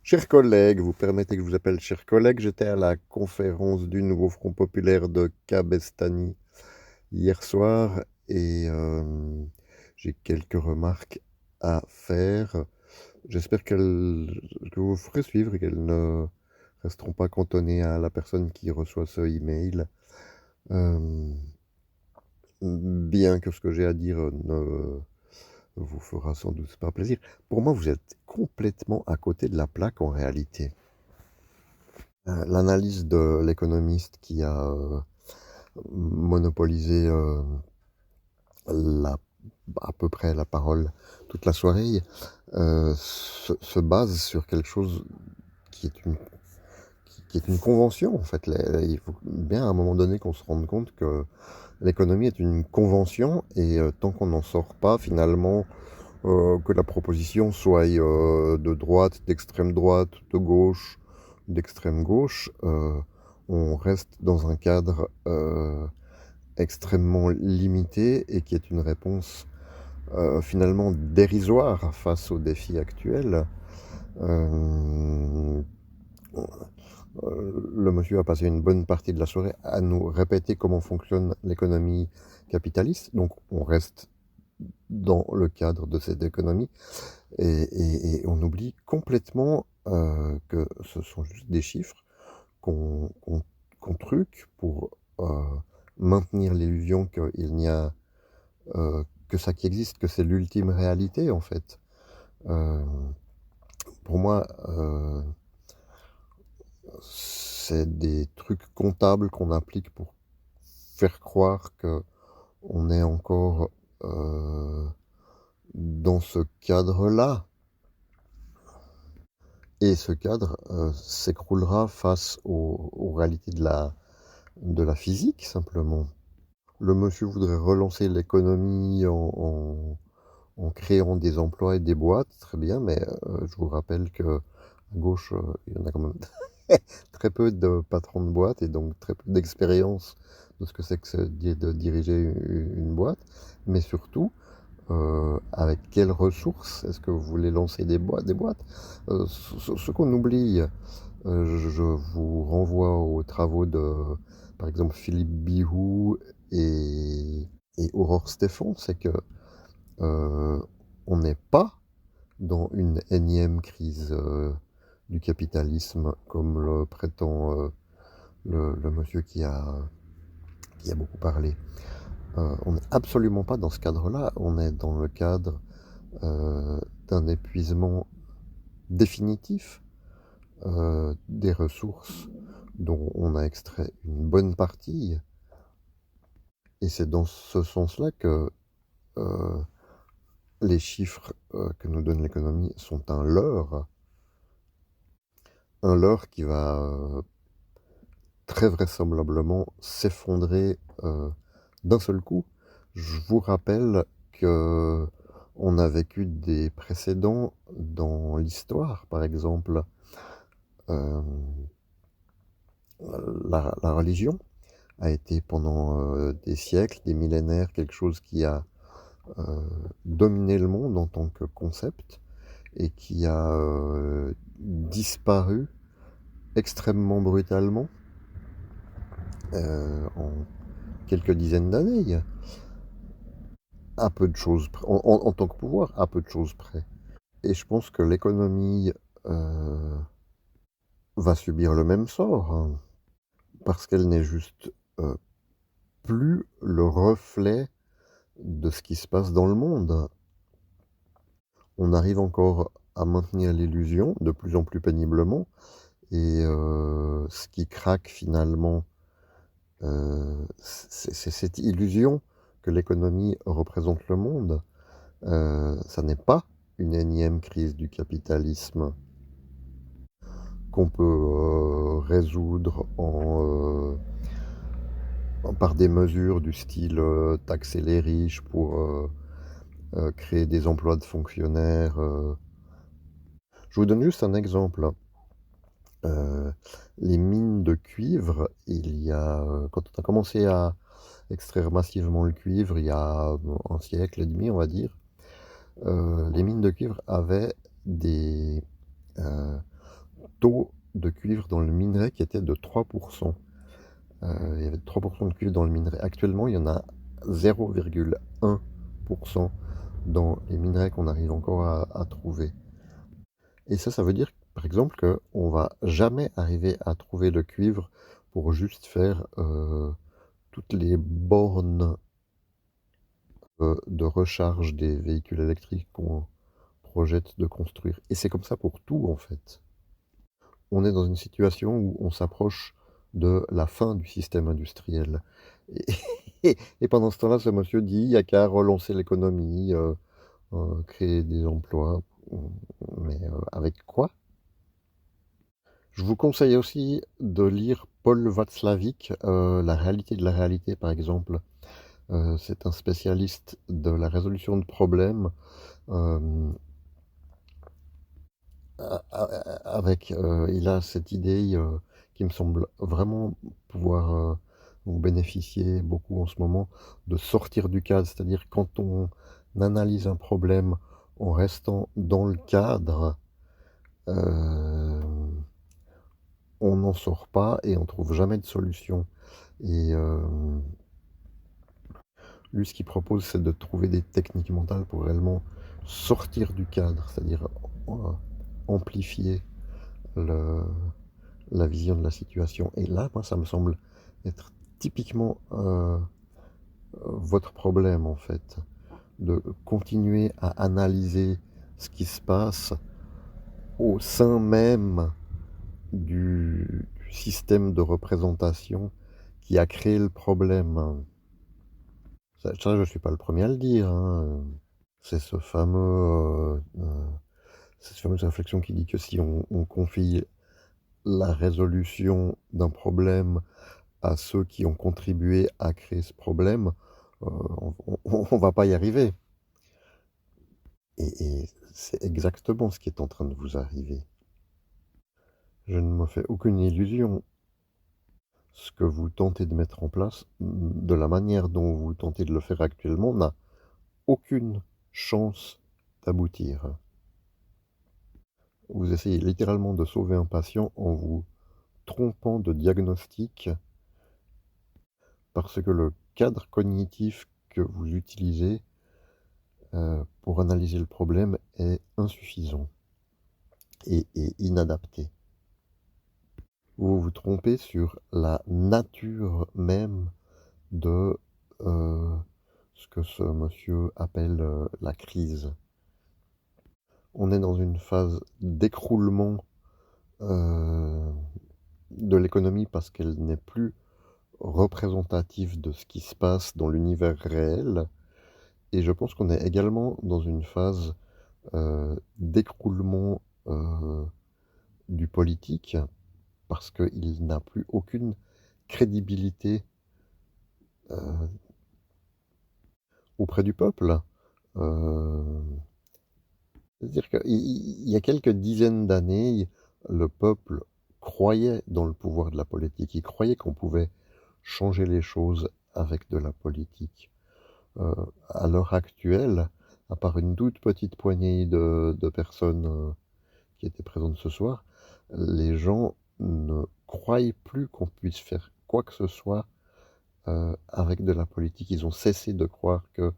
Chers collègues, vous permettez que je vous appelle chers collègues, j'étais à la conférence du Nouveau Front Populaire de Cabestany hier soir et j'ai quelques remarques à faire. J'espère que vous ferez suivre et qu'elles ne resteront pas cantonnées à la personne qui reçoit ce email. Euh, Bien que ce que j'ai à dire ne vous fera sans doute pas plaisir. Pour moi, vous êtes complètement à côté de la plaque en réalité. L'analyse de l'économiste qui a monopolisé la, à peu près la parole toute la soirée se base sur quelque chose qui est qui est une convention en fait. Il faut bien à un moment donné qu'on se rende compte que l'économie est une convention et tant qu'on n'en sort pas finalement, que la proposition soit de droite, d'extrême droite, de gauche, d'extrême gauche, on reste dans un cadre extrêmement limité et qui est une réponse finalement dérisoire face aux défis actuels. Euh, le monsieur a passé une bonne partie de la soirée à nous répéter comment fonctionne l'économie capitaliste, donc on reste dans le cadre de cette économie. Et on oublie complètement que ce sont juste des chiffres qu'on truque pour maintenir l'illusion qu'il n'y a que ça qui existe, que c'est l'ultime réalité en fait. Euh, pour moi, c'est des trucs comptables qu'on applique pour faire croire que on est encore dans ce cadre-là. Et ce cadre s'écroulera face aux réalités de la physique, simplement. Le monsieur voudrait relancer l'économie en créant des emplois et des boîtes, très bien, mais je vous rappelle que à gauche, il y en a quand même très peu de patrons de boîtes et donc très peu d'expérience de ce que c'est que de diriger une boîte, mais surtout, avec quelles ressources est-ce que vous voulez lancer des boîtes? Ce qu'on oublie, je vous renvoie aux travaux de, par exemple, Philippe Bihou et Aurore Stéphan, c'est que euh, on n'est pas dans une énième crise du capitalisme comme le prétend le monsieur qui a beaucoup parlé. On n'est absolument pas dans ce cadre-là, on est dans le cadre d'un épuisement définitif des ressources dont on a extrait une bonne partie. Et c'est dans ce sens-là que euh, les chiffres que nous donne l'économie sont un leurre qui va très vraisemblablement s'effondrer d'un seul coup. Je vous rappelle que on a vécu des précédents dans l'histoire, par exemple euh, la religion a été pendant des siècles, des millénaires, quelque chose qui a dominé le monde en tant que concept et qui a disparu extrêmement brutalement en quelques dizaines d'années, à peu de choses près, en tant que pouvoir, à peu de choses près. Et je pense que l'économie euh, va subir le même sort, hein, parce qu'elle n'est juste euh, plus le reflet de ce qui se passe dans le monde. On arrive encore à maintenir l'illusion de plus en plus péniblement, et ce qui craque finalement, c'est cette illusion que l'économie représente le monde. Ça n'est pas une énième crise du capitalisme qu'on peut résoudre par des mesures du style taxer les riches pour créer des emplois de fonctionnaires. Je vous donne juste un exemple. Euh, les mines de cuivre, quand on a commencé à extraire massivement le cuivre, il y a un siècle et demi, on va dire, les mines de cuivre avaient des euh, taux de cuivre dans le minerai qui était de 3%. Il y avait 3% de cuivre dans le minerai. Actuellement, il y en a 0,1% dans les minerais qu'on arrive encore à trouver. Et ça veut dire, par exemple, qu'on va jamais arriver à trouver le cuivre pour juste faire toutes les bornes de recharge des véhicules électriques qu'on projette de construire. Et c'est comme ça pour tout, en fait. On est dans une situation où on s'approche de la fin du système industriel. Et, et pendant ce temps-là, ce monsieur dit, il n'y a qu'à relancer l'économie, créer des emplois. Mais avec quoi? Je vous conseille aussi de lire Paul Václavic, La réalité de la réalité, par exemple. C'est un spécialiste de la résolution de problèmes il a cette idée qui me semble vraiment pouvoir vous bénéficier beaucoup en ce moment, de sortir du cadre, c'est-à-dire quand on analyse un problème en restant dans le cadre, euh, on n'en sort pas et on trouve jamais de solution. Et lui, ce qu'il propose, c'est de trouver des techniques mentales pour réellement sortir du cadre, c'est-à-dire amplifier le, la vision de la situation. Et là, moi, ça me semble être typiquement votre problème, en fait, de continuer à analyser ce qui se passe au sein même du système de représentation qui a créé le problème. Ça, je ne suis pas le premier à le dire, hein. C'est cette fameuse réflexion qui dit que si on confie la résolution d'un problème à ceux qui ont contribué à créer ce problème, on va pas y arriver. Et c'est exactement ce qui est en train de vous arriver. Je ne me fais aucune illusion. Ce que vous tentez de mettre en place, de la manière dont vous tentez de le faire actuellement, n'a aucune chance d'aboutir. Vous essayez littéralement de sauver un patient en vous trompant de diagnostic parce que le cadre cognitif que vous utilisez pour analyser le problème est insuffisant et inadapté. Vous vous trompez sur la nature même de ce que ce monsieur appelle la crise. On est dans une phase d'écroulement de l'économie parce qu'elle n'est plus représentative de ce qui se passe dans l'univers réel. Et je pense qu'on est également dans une phase d'écroulement du politique parce qu'il n'a plus aucune crédibilité auprès du peuple. C'est-à-dire qu'il y a quelques dizaines d'années, le peuple croyait dans le pouvoir de la politique, il croyait qu'on pouvait changer les choses avec de la politique. À l'heure actuelle, à part une toute petite poignée de personnes qui étaient présentes ce soir, les gens ne croient plus qu'on puisse faire quoi que ce soit avec de la politique. Ils ont cessé de croire que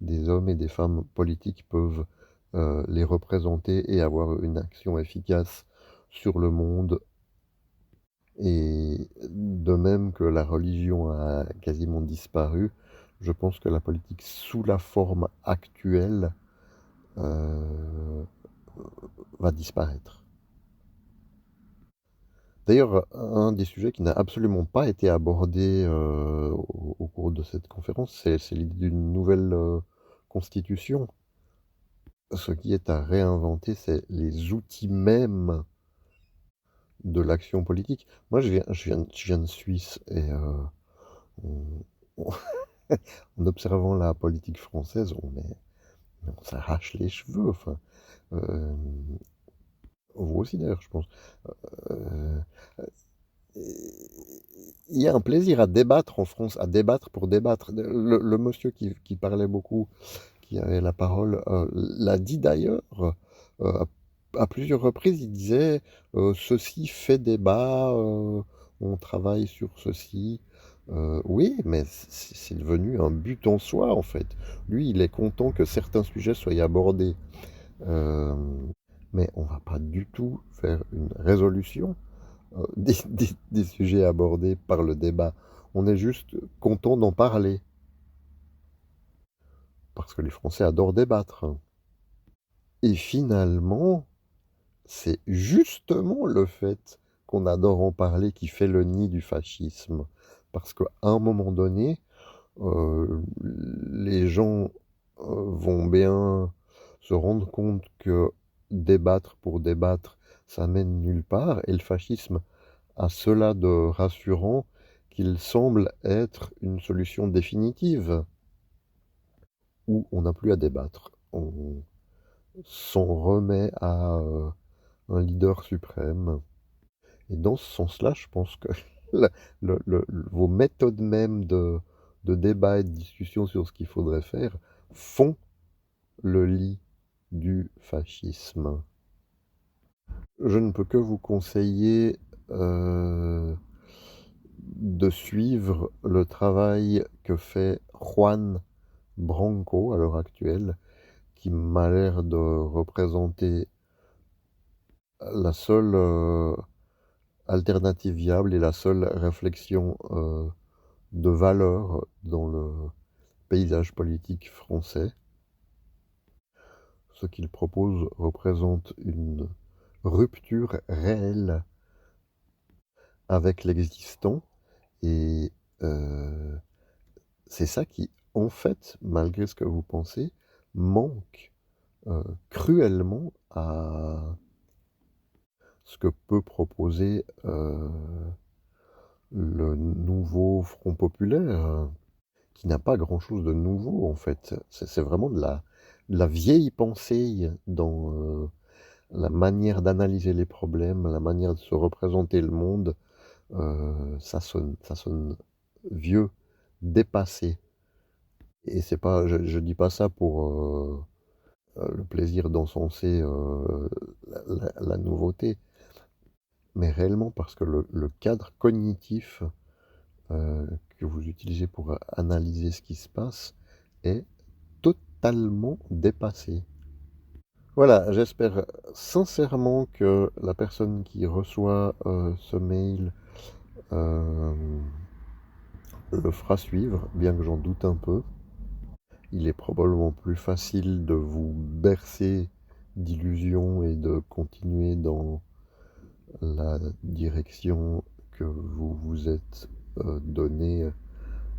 des hommes et des femmes politiques peuvent les représenter et avoir une action efficace sur le monde. Et de même que la religion a quasiment disparu, je pense que la politique sous la forme actuelle va disparaître. D'ailleurs, un des sujets qui n'a absolument pas été abordé au cours de cette conférence, c'est l'idée d'une nouvelle constitution. Ce qui est à réinventer, c'est les outils mêmes de l'action politique. Moi, je viens de Suisse et on- on- en observant la politique française, on s'arrache les cheveux. Enfin, euh, vous aussi d'ailleurs, je pense. Euh, il y a un plaisir à débattre en France, à débattre pour débattre. Le monsieur qui parlait beaucoup, qui avait la parole, l'a dit d'ailleurs. à plusieurs reprises, il disait, «Ceci fait débat, on travaille sur ceci». Oui, mais c'est devenu un but en soi, en fait. Lui, il est content que certains sujets soient abordés, mais on va pas du tout faire une résolution, des sujets abordés par le débat. On est juste content d'en parler, parce que les Français adorent débattre. Et finalement, c'est justement le fait qu'on adore en parler qui fait le nid du fascisme. Parce qu'à un moment donné, les gens vont bien se rendre compte que débattre pour débattre, ça mène nulle part. Et le fascisme a cela de rassurant qu'il semble être une solution définitive où on n'a plus à débattre. On s'en remet à un leader suprême. Et dans ce sens-là, je pense que vos méthodes même de débat et de discussion sur ce qu'il faudrait faire font le lit du fascisme. Je ne peux que vous conseiller de suivre le travail que fait Juan Branco à l'heure actuelle, qui m'a l'air de représenter la seule alternative viable et la seule réflexion de valeur dans le paysage politique français. Ce qu'il propose représente une rupture réelle avec l'existant et euh, c'est ça qui, en fait, malgré ce que vous pensez, manque cruellement à ce que peut proposer le nouveau Front populaire, qui n'a pas grand-chose de nouveau en fait. C'est vraiment de la vieille pensée dans la manière d'analyser les problèmes, la manière de se représenter le monde. Ça sonne vieux, dépassé. Et c'est pas, je dis pas ça pour le plaisir d'encenser la nouveauté, mais réellement parce que le cadre cognitif que vous utilisez pour analyser ce qui se passe est totalement dépassé. Voilà, j'espère sincèrement que la personne qui reçoit ce mail euh, le fera suivre, bien que j'en doute un peu. Il est probablement plus facile de vous bercer d'illusions et de continuer dans la direction que vous vous êtes donnée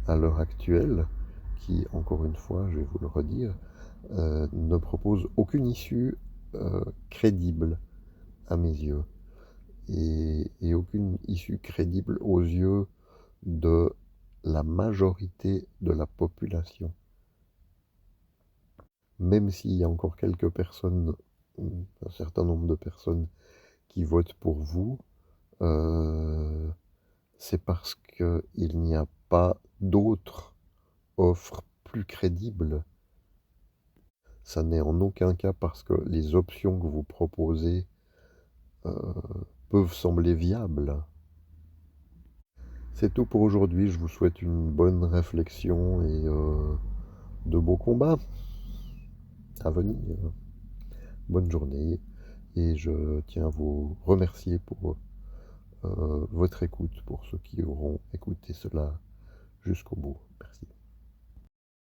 à l'heure actuelle, qui, encore une fois, je vais vous le redire, ne propose aucune issue crédible à mes yeux, et aucune issue crédible aux yeux de la majorité de la population. Même s'il y a encore quelques personnes, un certain nombre de personnes qui votent pour vous, euh, c'est parce qu'il n'y a pas d'autres offres plus crédibles. Ça n'est en aucun cas parce que les options que vous proposez euh, peuvent sembler viables. C'est tout pour aujourd'hui. Je vous souhaite une bonne réflexion et de beaux combats à venir. Bonne journée et je tiens à vous remercier pour votre écoute, pour ceux qui auront écouté cela jusqu'au bout.